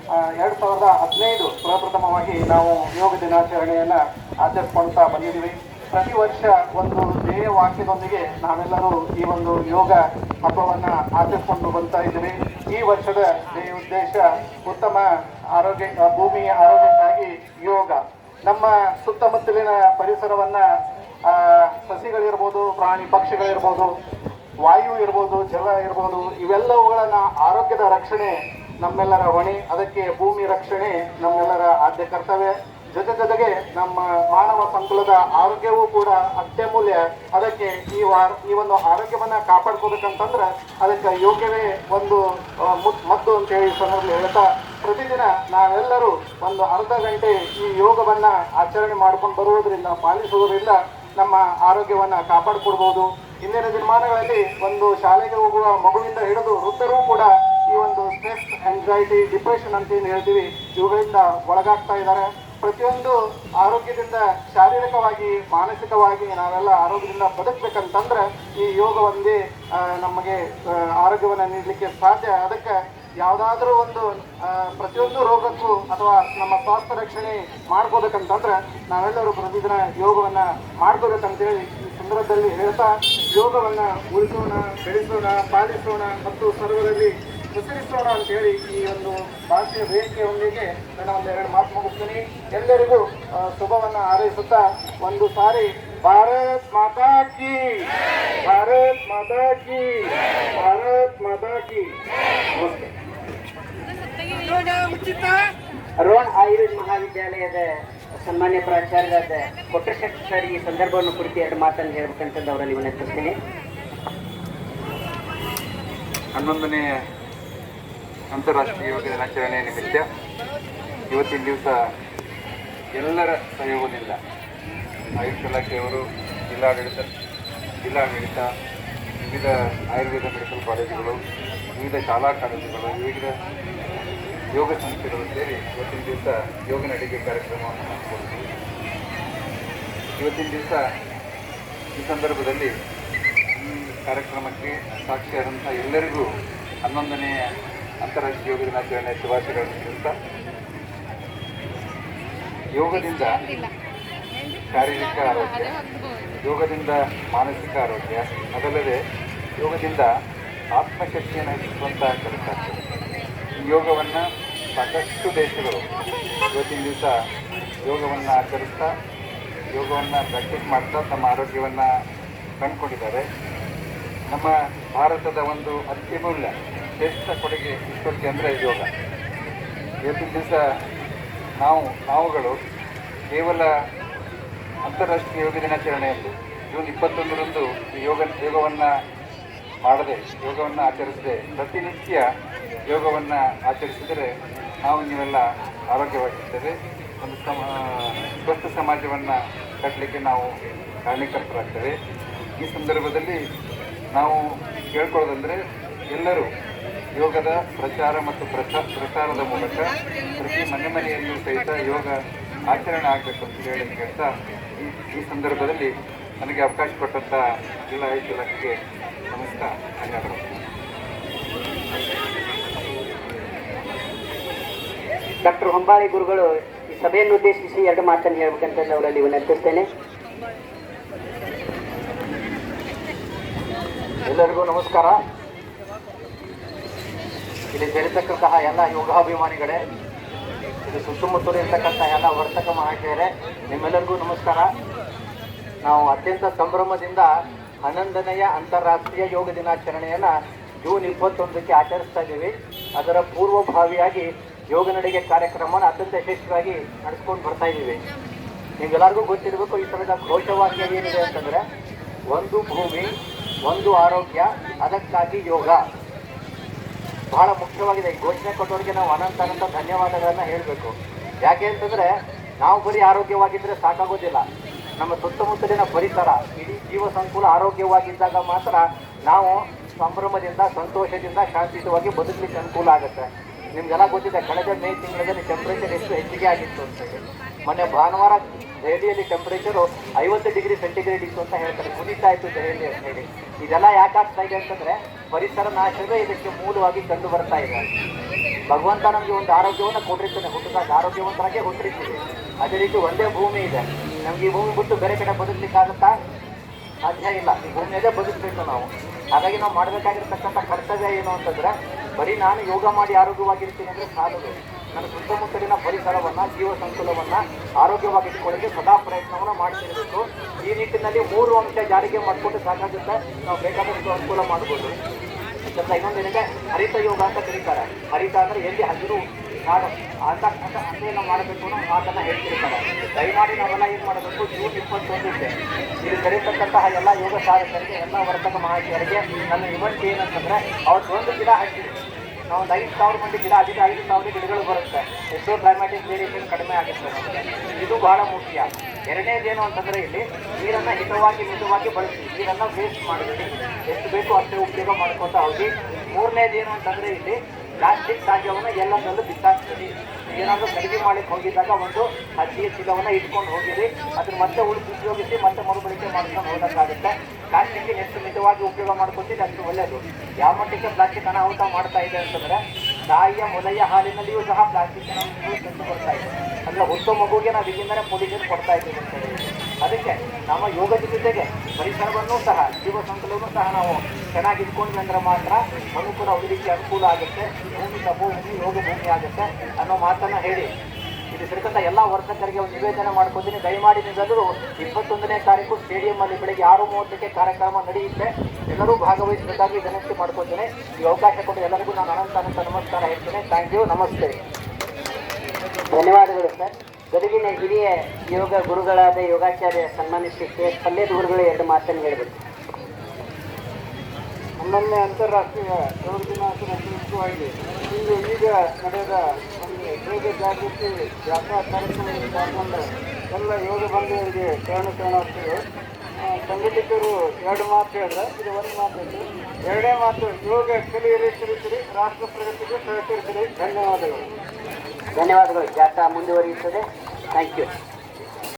2015 ಪ್ರಪ್ರಥಮವಾಗಿ ನಾವು ಯೋಗ ದಿನಾಚರಣೆಯನ್ನು ಆಚರಿಸ್ಕೊಳ್ತಾ ಬಂದಿದ್ದೀವಿ. ಪ್ರತಿ ವರ್ಷ ಒಂದು ಧ್ಯೇಯ ವಾಕ್ಯದೊಂದಿಗೆ ನಾವೆಲ್ಲರೂ ಈ ಒಂದು ಯೋಗ ಹಬ್ಬವನ್ನು ಆಚರಿಸಿಕೊಂಡು ಬರ್ತಾ ಇದ್ದೀವಿ. ಈ ವರ್ಷದ ಧ್ಯೇಯ ಉದ್ದೇಶ ಉತ್ತಮ ಆರೋಗ್ಯ, ಭೂಮಿಯ ಆರೋಗ್ಯಕ್ಕಾಗಿ ಯೋಗ. ನಮ್ಮ ಸುತ್ತಮುತ್ತಲಿನ ಪರಿಸರವನ್ನ ಸಸಿಗಳಿರ್ಬೋದು, ಪ್ರಾಣಿ ಪಕ್ಷಿಗಳಿರ್ಬೋದು, ವಾಯು ಇರ್ಬೋದು, ಜಲ ಇರ್ಬೋದು, ಇವೆಲ್ಲವುಗಳನ್ನ ಆರೋಗ್ಯದ ರಕ್ಷಣೆ ನಮ್ಮೆಲ್ಲರ ಹೊಣೆ. ಅದಕ್ಕೆ ಭೂಮಿ ರಕ್ಷಣೆ ನಮ್ಮೆಲ್ಲರ ಆದ್ಯ ಕರ್ತವ್ಯ. ಜೊತೆಗೆ ನಮ್ಮ ಮಾನವ ಸಂಕುಲದ ಆರೋಗ್ಯವೂ ಕೂಡ ಅತ್ಯಮೂಲ್ಯ. ಅದಕ್ಕೆ ಈ ಒಂದು ಆರೋಗ್ಯವನ್ನ ಕಾಪಾಡ್ಕೋಬೇಕಂತಂದ್ರೆ ಅದಕ್ಕೆ ಯೋಗವೇ ಒಂದು ಮದ್ದು ಅಂತ ಹೇಳಿ ಸಂದರ್ಭದಲ್ಲಿ ಹೇಳ್ತಾ, ಪ್ರತಿದಿನ ನಾವೆಲ್ಲರೂ ಒಂದು ಅರ್ಧ ಗಂಟೆ ಈ ಯೋಗವನ್ನ ಆಚರಣೆ ಮಾಡ್ಕೊಂಡು ಬರುವುದರಿಂದ, ಪಾಲಿಸುವುದರಿಂದ ನಮ್ಮ ಆರೋಗ್ಯವನ್ನ ಕಾಪಾಡಿಕೊಡ್ಬೋದು. ಇಂದಿನ ದಿನಮಾನಗಳಲ್ಲಿ ಒಂದು ಶಾಲೆಗೆ ಹೋಗುವ ಮಗುವಿಂದ ಹಿಡಿದು ವೃದ್ಧರೂ ಕೂಡ ಈ ಒಂದು ಸ್ಟ್ರೆಸ್, ಆಂಗ್ಸೈಟಿ, ಡಿಪ್ರೆಷನ್ ಅಂತ ಏನು ಹೇಳ್ತೀವಿ, ಇವುಗಳಿಂದ ಒಳಗಾಗ್ತಾ ಇದ್ದಾರೆ. ಪ್ರತಿಯೊಂದು ಆರೋಗ್ಯದಿಂದ, ಶಾರೀರಿಕವಾಗಿ, ಮಾನಸಿಕವಾಗಿ ನಾವೆಲ್ಲ ಆರೋಗ್ಯದಿಂದ ಬದುಕಬೇಕಂತಂದ್ರೆ ಈ ಯೋಗ ಒಂದೇ ನಮಗೆ ಆರೋಗ್ಯವನ್ನು ನೀಡಲಿಕ್ಕೆ ಸಾಧ್ಯ. ಅದಕ್ಕೆ ಯಾವುದಾದ್ರೂ ಒಂದು ಪ್ರತಿಯೊಂದು ರೋಗಕ್ಕೂ ಅಥವಾ ನಮ್ಮ ಸ್ವಾಸ್ಥ್ಯ ರಕ್ಷಣೆ ಮಾಡ್ಕೋಬೇಕಂತಂದ್ರೆ ನಾವೆಲ್ಲರೂ ಪ್ರತಿದಿನ ಯೋಗವನ್ನು ಮಾಡ್ಕೋಬೇಕಂತೇಳಿ ಈ ಸಂದರ್ಭದಲ್ಲಿ ಹೇಳ್ತಾ, ಯೋಗವನ್ನು ಉಳಿಸೋಣ, ಬೆಳೆಸೋಣ, ಪಾಲಿಸೋಣ ಮತ್ತು ಸರ್ವರಲ್ಲಿ ಪ್ರಸರಿಸೋಣ ಅಂತೇಳಿ ಈ ಒಂದು ಭಾಷೆಯ ವೇದಿಕೆಯೊಂದಿಗೆ ನಾನು ಒಂದೆರಡು ಮಾತು ಮುಗಿಸ್ತೀನಿ. ಎಲ್ಲರಿಗೂ ಶುಭವನ್ನು ಹಾರೈಸುತ್ತಾ ಒಂದು ಸಾರಿ ಭಾರತ್ ಮಾತಾ ಕಿ, ಭಾರತ್ ಮಾತಾ ಕಿ, ಭಾರತ್ ಮಾತಾ ಕಿ. ನಮಸ್ತೆ. ರೋಣ ಆಯುರ್ವೇದ ಮಹಾವಿದ್ಯಾಲಯದ ಸನ್ಮಾನ್ಯ ಪ್ರಾಚಾರ್ಯರಾದ ಕೊಟ್ರಶೆಟ್ಟಿ ಸರ್ ಈ ಸಂದರ್ಭವನ್ನು ಕುರಿತು ಎರಡು ಮಾತನ್ನು ಹೇಳ್ಬೇಕಂತಂದು ಅವರಲ್ಲಿ ವಿನಂತಿಸ್ತೀನಿ. 11ನೇ ಅಂತಾರಾಷ್ಟ್ರೀಯ ಯೋಗ ದಿನಾಚರಣೆ ನಿಮಿತ್ತ ಇವತ್ತಿನ ದಿವಸ ಎಲ್ಲರ ಸಹಯೋಗದಿಂದ ಆಯುಷ್ ಇಲಾಖೆಯವರು, ಜಿಲ್ಲಾಡಳಿತ, ವಿವಿಧ ಆಯುರ್ವೇದ ಮೆಡಿಕಲ್ ಕಾಲೇಜುಗಳು, ವಿವಿಧ ಶಾಲಾ ಕಾಲೇಜುಗಳು, ವಿವಿಧ ಯೋಗ ಸಂಸ್ಥೆಗಳು ಸೇರಿ ಇವತ್ತಿನ ದಿವಸ ಯೋಗ ನಡಿಗೆ ಕಾರ್ಯಕ್ರಮವನ್ನು ಮಾಡಿಕೊಡ್ತೀವಿ. ಇವತ್ತಿನ ದಿವಸ ಈ ಸಂದರ್ಭದಲ್ಲಿ ಈ ಕಾರ್ಯಕ್ರಮಕ್ಕೆ ಸಾಕ್ಷಿಯಾದಂಥ ಎಲ್ಲರಿಗೂ 11ನೇ ಅಂತಾರಾಷ್ಟ್ರೀಯ ಯೋಗ ದಿನಾಚರಣೆ ಶುಭಾಶಯಗಳನ್ನು ನೀಡುತ್ತಾ, ಯೋಗದಿಂದ ಶಾರೀರಿಕ ಆರೋಗ್ಯ, ಯೋಗದಿಂದ ಮಾನಸಿಕ ಆರೋಗ್ಯ, ಅದಲ್ಲದೆ ಯೋಗದಿಂದ ಆತ್ಮಶಕ್ತಿಯನ್ನು ಹೆಚ್ಚಿಸುವಂಥ ಕೆಲಸ ಆಗ್ತದೆ. ಈ ಯೋಗವನ್ನು ಸಾಕಷ್ಟು ದೇಶಗಳು ಇವತ್ತಿನ ದಿವಸ ಯೋಗವನ್ನು ಆಚರಿಸ್ತಾ, ಯೋಗವನ್ನು ಪ್ರಾಕ್ಟೀಸ್ ಮಾಡ್ತಾ ತಮ್ಮ ಆರೋಗ್ಯವನ್ನು ಕಂಡುಕೊಂಡಿದ್ದಾರೆ. ನಮ್ಮ ಭಾರತದ ಒಂದು ಅತ್ಯಮೂಲ್ಯ ಶ್ರೇಷ್ಠ ಕೊಡುಗೆ ವಿಶ್ವಕ್ಕೆ ಅಂದರೆ ಯೋಗ. ಇವತ್ತಿನ ದಿವಸ ನಾವುಗಳು ಕೇವಲ ಅಂತಾರಾಷ್ಟ್ರೀಯ ಯೋಗ ದಿನಾಚರಣೆಯಲ್ಲಿ ಜೂನ್ 21ರಂದು ಯೋಗವನ್ನು ಮಾಡದೆ, ಯೋಗವನ್ನು ಆಚರಿಸದೆ ಪ್ರತಿನಿತ್ಯ ಯೋಗವನ್ನು ಆಚರಿಸಿದರೆ ನೀವೆಲ್ಲ ಆರೋಗ್ಯವಾಗಿರ್ತೇವೆ. ಒಂದು ಸ್ವಸ್ಥ ಸಮಾಜವನ್ನು ಕಟ್ಟಲಿಕ್ಕೆ ನಾವು ಕಾರಣೀಕರ್ತರಾಗ್ತೇವೆ. ಈ ಸಂದರ್ಭದಲ್ಲಿ ನಾವು ಕೇಳ್ಕೊಳ್ಳೋದಂದರೆ, ಎಲ್ಲರೂ ಯೋಗದ ಪ್ರಚಾರ ಮತ್ತು ಪ್ರಸಾರದ ಮೂಲಕ ಪ್ರತಿ ಮನೆಯಲ್ಲೂ ಸಹಿತ ಯೋಗ ಆಚರಣೆ ಆಗಬೇಕು ಅಂತ ಹೇಳಿ ಹೇಳ್ತಾ, ಈ ಸಂದರ್ಭದಲ್ಲಿ ನನಗೆ ಅವಕಾಶ ಕೊಟ್ಟಂಥ ಜಿಲ್ಲಾ ಆಯುಷ್ ಇಲಾಖೆಗೆ ನಮಸ್ಕಾರ, ಧನ್ಯವಾದಗಳು. ಡಾಕ್ಟರ್ ಹೊಂಬಾಳಿ ಗುರುಗಳು ಈ ಸಭೆಯನ್ನು ಉದ್ದೇಶಿಸಿ ಎರಡು ಮಾತನ್ನು ಹೇಳ್ಬೇಕಂತ ಅವರಲ್ಲಿ ವಿನಂತಿಸ್ತೇನೆ. ಎಲ್ಲರಿಗೂ ನಮಸ್ಕಾರ. ಇಲ್ಲಿ ಸೇರಿರ್ತಕ್ಕಂತಹ ಎಲ್ಲ ಯೋಗಾಭಿಮಾನಿಗಳೇ, ಇದು ಸುತ್ತಮುತ್ತಲು ಇರ್ತಕ್ಕಂಥ ಎಲ್ಲ ವರ್ತಕ ಮಹಾಶಯರೇ, ನಿಮ್ಮೆಲ್ಲರಿಗೂ ನಮಸ್ಕಾರ. ನಾವು ಅತ್ಯಂತ ಸಂಭ್ರಮದಿಂದ 11ನೆಯ ಅಂತಾರಾಷ್ಟ್ರೀಯ ಯೋಗ ದಿನಾಚರಣೆಯನ್ನು ಜೂನ್ 21ಕ್ಕೆ ಆಚರಿಸ್ತಾ ಇದ್ದೀವಿ. ಅದರ ಪೂರ್ವಭಾವಿಯಾಗಿ ಯೋಗ ನಡಿಗೆ ಕಾರ್ಯಕ್ರಮವನ್ನು ಅತ್ಯಂತ ಯಶಸ್ವಿಯಾಗಿ ನಡೆಸ್ಕೊಂಡು ಬರ್ತಾ ಇದ್ದೀವಿ. ನಿಮ್ಗೆಲ್ಲರಿಗೂ ಗೊತ್ತಿರಬೇಕು, ಈ ಸಲದ ಘೋಷವಾಕ್ಯ ಏನಿದೆ ಅಂತಂದರೆ, ಒಂದು ಭೂಮಿ, ಒಂದು ಆರೋಗ್ಯ, ಅದಕ್ಕಾಗಿ ಯೋಗ. ಬಹಳ ಮುಖ್ಯವಾಗಿದೆ. ಈ ಘೋಷಣೆ ಕೊಟ್ಟವರಿಗೆ ನಾವು ಅನಂತ ಧನ್ಯವಾದಗಳನ್ನು ಹೇಳಬೇಕು. ಯಾಕೆ ಅಂತಂದರೆ, ನಾವು ಬರೀ ಆರೋಗ್ಯವಾಗಿದ್ದರೆ ಸಾಕಾಗೋದಿಲ್ಲ. ನಮ್ಮ ಸುತ್ತಮುತ್ತಲಿನ ಪರಿಸರ, ಇಡೀ ಜೀವ ಸಂಕುಲ ಆರೋಗ್ಯವಾಗಿದ್ದಾಗ ಮಾತ್ರ ನಾವು ಸಂಭ್ರಮದಿಂದ, ಸಂತೋಷದಿಂದ, ಶಾಂತಿಯುತವಾಗಿ ಬದುಕಲಿಕ್ಕೆ ಅನುಕೂಲ ಆಗುತ್ತೆ. ನಿಮಗೆಲ್ಲ ಗೊತ್ತಿದೆ, ಕಳೆದ ಮೇ ತಿಂಗಳಲ್ಲಿ ಟೆಂಪ್ರೇಚರ್ ಎಷ್ಟು ಹೆಚ್ಚಿಗೆ ಆಗಿತ್ತು ಅಂತ ಹೇಳಿ. ಮೊನ್ನೆ ಭಾನುವಾರ ದೆಹಲಿಯಲ್ಲಿ ಟೆಂಪ್ರೇಚರು 50 ಡಿಗ್ರಿ ಸೆಂಟಿಗ್ರೇಡ್ ಇತ್ತು ಅಂತ ಹೇಳ್ತಾರೆ, ಕುದೀತಾ ಇತ್ತು ದೆಹಲಿ ಅಂತ ಹೇಳಿ. ಇದೆಲ್ಲ ಯಾಕಾಗ್ತಾ ಇದೆ ಅಂತಂದರೆ, ಪರಿಸರ ನಾಶವೇ ಇದಕ್ಕೆ ಮೂಲವಾಗಿ ಕಂಡು ಬರ್ತಾ ಇದೆ. ಭಗವಂತ ನಮಗೆ ಒಂದು ಆರೋಗ್ಯವನ್ನು ಕೊಟ್ಟಿರ್ತಾನೆ, ಹುಟ್ಟಿದಾಗ ಆರೋಗ್ಯವಂತರಾಗೆ ಹುಟ್ಟಿರ್ತೀವಿ. ಅದೇ ರೀತಿ ಒಂದೇ ಭೂಮಿ ಇದೆ, ನಮ್ಗೆ ಈ ಭೂಮಿ ಬಿಟ್ಟು ಬೇರೆ ಕಡೆ ಬದುಕಲಿಕ್ಕಾಗುತ್ತಾ? ಸಾಧ್ಯ ಇಲ್ಲ. ಈ ಭೂಮಿಯಲ್ಲೇ ಬದುಕಬೇಕು ನಾವು. ಹಾಗಾಗಿ ನಾವು ಮಾಡಬೇಕಾಗಿರ್ತಕ್ಕಂಥ ಕರ್ತವ್ಯ ಏನು ಅಂತಂದ್ರೆ, ಬರೀ ನಾನು ಯೋಗ ಮಾಡಿ ಆರೋಗ್ಯವಾಗಿರ್ತೀನಿ ಅಂದರೆ ಸಾಲದು. ನನ್ನ ಸುತ್ತಮುತ್ತಲಿನ ಪರಿಸರವನ್ನು, ಜೀವ ಸಂಕುಲವನ್ನು ಆರೋಗ್ಯವಾಗಿಟ್ಕೊಳ್ಳಿಕ್ಕೆ ಸದಾ ಪ್ರಯತ್ನವನ್ನು ಮಾಡ್ತಿರಬೇಕು. ಈ ನಿಟ್ಟಿನಲ್ಲಿ 3 ಅಂಶ ಜಾರಿಗೆ ಮಾಡಿಕೊಂಡು ಸಾಕಾಗುತ್ತೆ, ನಾವು ಬೇಕಾದಷ್ಟು ಅನುಕೂಲ ಮಾಡ್ಬೋದು. ಯಾಕಂದ್ರೆ ಇನ್ನೊಂದೇನಿದೆ, ಹರಿತ ಯೋಗ ಅಂತ ಕರೀತಾರೆ. ಹರಿತ ಅಂದರೆ ಎಲ್ಲಿ ಹಸಿರು ಕಾಡು ಅಂತ ಮಾಡಬೇಕು ಅನ್ನೋ ಮಾತನ್ನು ಹೇಳ್ತಿರ್ತಾರೆ. ದಯಮಾಡಿ ನಾವೆಲ್ಲ ಏನು ಮಾಡಬೇಕು, ಜೂನ್ 21 ಇದು ಕರೀತಕ್ಕಂತಹ ಎಲ್ಲ ಯೋಗ ಸಾಧಕರಿಗೆ, ಎಲ್ಲ ವರ್ತಕ ಮಹಾಶಯರಿಗೆ ನನ್ನ ವಿನಂತಿ ಏನಂತಂದರೆ, ಅವತ್ತು ಒಂದು ಗಿಡ ಹಾಕಿದೆ, ನಾವು ಒಂದು 5,000 ಮಂದಿ ಗಿಡ ಹಾಕಿದ್ರೆ 5,000 ಗಿಡಗಳು ಬರುತ್ತೆ. ಎಷ್ಟೋ ಕ್ಲೈಮ್ಯಾಟಿಕ್ ವೇರಿಯೇಷನ್ ಕಡಿಮೆ ಆಗುತ್ತೆ ನಮಗೆ. ಇದು ಬಹಳ ಮುಖ್ಯ. ಎರಡನೇದೇನು ಅಂತಂದರೆ, ಇಲ್ಲಿ ನೀರನ್ನು ಹಿತವಾಗಿ ಮಿತವಾಗಿ ಬಳಸಿ, ನೀರನ್ನು ವೇಸ್ಟ್ ಮಾಡಬೇಡಿ, ಎಷ್ಟು ಬೇಕು ಅಷ್ಟೇ ಉಪಯೋಗ ಮಾಡ್ಕೊತಾ ಹೋಗಿ. ಮೂರನೇದೇನು ಅಂತಂದರೆ, ಇಲ್ಲಿ ಪ್ಲಾಸ್ಟಿಕ್ ತ್ಯಾಜ್ಯವನ್ನು ಎಲ್ಲದರಲ್ಲೂ ಬಿಸಾಕ್ತೀರಿ. ಏನಾದರೂ ಖರೀದಿ ಮಾಡಲಿಕ್ಕೆ ಹೋಗಿದ್ದಾಗ ಒಂದು ಹತ್ತಿಯ ಚೀಲವನ್ನು ಇಟ್ಕೊಂಡು ಹೋಗಿರಿ, ಅದನ್ನು ಮತ್ತೆ ಉಪಯೋಗಿಸಿ ಮತ್ತೆ ಮರುಬಳಕೆ ಮಾಡ್ಕೊಂಡು ಹೋಗೋಕ್ಕಾಗುತ್ತೆ. ಪ್ಲಾಸ್ಟಿಕ್ ಎಷ್ಟು ಮಿತವಾಗಿ ಉಪಯೋಗ ಮಾಡ್ಕೊತೀರಿ ಅಷ್ಟು ಒಳ್ಳೆಯದು. ಯಾವ ಮಟ್ಟಿಗೆ ಪ್ಲಾಸ್ಟಿಕ್ ಅನಾಹುತ ಮಾಡ್ತಾ ಇದೆ ಅಂತಂದರೆ, ತಾಯಿಯ ಮೊಲೆಯ ಹಾಲಿನಲ್ಲಿಯೂ ಸಹ ಪ್ಲಾಸ್ಟಿಕ್ ಕಂಡು ಬರ್ತಾ ಇದೆ. ಅಂದರೆ ಹುಟ್ಟೋ ಮಗುವಿಗೆ ನಾವು ಇಲ್ಲಿಂದಲೇ ಪೊಲೀಸರು ಕೊಡ್ತಾ ಇದ್ದೀವಿ ಅಂತ ಹೇಳಿ. ಅದಕ್ಕೆ ನಮ್ಮ ಯೋಗದ ಜೊತೆಗೆ ಪರಿಸರವನ್ನು ಸಹ, ಜೀವ ಸಂಕುಲವನ್ನು ಸಹ ನಾವು ಚೆನ್ನಾಗಿ ಇಟ್ಕೊಂಡ್ವಿ ಅಂದರೆ ಮಾತ್ರ ಮನುಕುಲ ಉಳಿಲಿಕ್ಕೆ ಅನುಕೂಲ ಆಗುತ್ತೆ. ಭೂಮಿ ತಪೋಭೂಮಿ ಯೋಗ ಭೂಮಿ ಆಗುತ್ತೆ ಅನ್ನೋ ಮಾತನ್ನು ಹೇಳಿ, ಇದು ಸಿಕ್ಕಂಥ ಎಲ್ಲ ವರ್ತಕರಿಗೆ ಒಂದು ನಿವೇದನೆ ಮಾಡ್ಕೊತೀನಿ. ದಯಮಾಡಿ ನೀವೆಲ್ಲರೂ 21ನೇ ತಾರೀಕು ಸ್ಟೇಡಿಯಂನಲ್ಲಿ ಬೆಳಗ್ಗೆ 6:30ಕ್ಕೆ ಕಾರ್ಯಕ್ರಮ ನಡೆಯುತ್ತೆ. ಎಲ್ಲರೂ ಭಾಗವಹಿಸಬೇಕಾಗಿ ವಿನಂತಿ ಮಾಡ್ಕೊತೀನಿ. ಈ ಅವಕಾಶ ಕೊಟ್ಟು ಎಲ್ಲರಿಗೂ ನಾನು ಅನಂತ ನಮಸ್ಕಾರ ಹೇಳ್ತೇನೆ. ಥ್ಯಾಂಕ್ ಯು, ನಮಸ್ತೆ. ಧನ್ಯವಾದಗಳು ಸರ್. ಗದಗಿನ ಹಿರಿಯ ಯೋಗ ಗುರುಗಳಾದ ಯೋಗಾಚಾರ್ಯ ಸನ್ಮಾನ್ಯ ಶ್ರೀ ಕೆ ಪಲ್ಲೇದ್ ಗುರುಗಳು 2 ಮಾತನ್ನು ಹೇಳಬೇಕು. 11ನೇ ಅಂತಾರಾಷ್ಟ್ರೀಯ ಯೋಗ ದಿನಾಚರಣೆ ಅಂಗವಾಗಿ ಈಗ ನಡೆದ ಒಂದು ಯೋಗ ಜಾಗೃತಿ ಯಾತ್ರಾ ಕಾರ್ಯಕ್ರಮದಲ್ಲಿ ಪಾಲ್ಗೊಂಡ ಎಲ್ಲ ಯೋಗ ಬಂಧುಗಳಿಗೆ ಶರಣಾರ್ಥಿಗಳು. ಸಂಘಟಕರು 2 ಮಾತು ಹೇಳಿದ್ರೆ, ಇದು 1 ಮಾತು ಇತ್ತು. 2ನೇ ಮಾತು, ಯೋಗ ಕಲಿಯಿರಿ, ಕಲಿಸಿರಿ, ರಾಷ್ಟ್ರ ಪ್ರಗತಿಗೆ ಸಹಕರಿಸಿರಿ. ಧನ್ಯವಾದಗಳು. ಧನ್ಯವಾದಗಳು. ಜಾಥಾ ಮುಂದುವರಿಯುತ್ತದೆ. Thank you.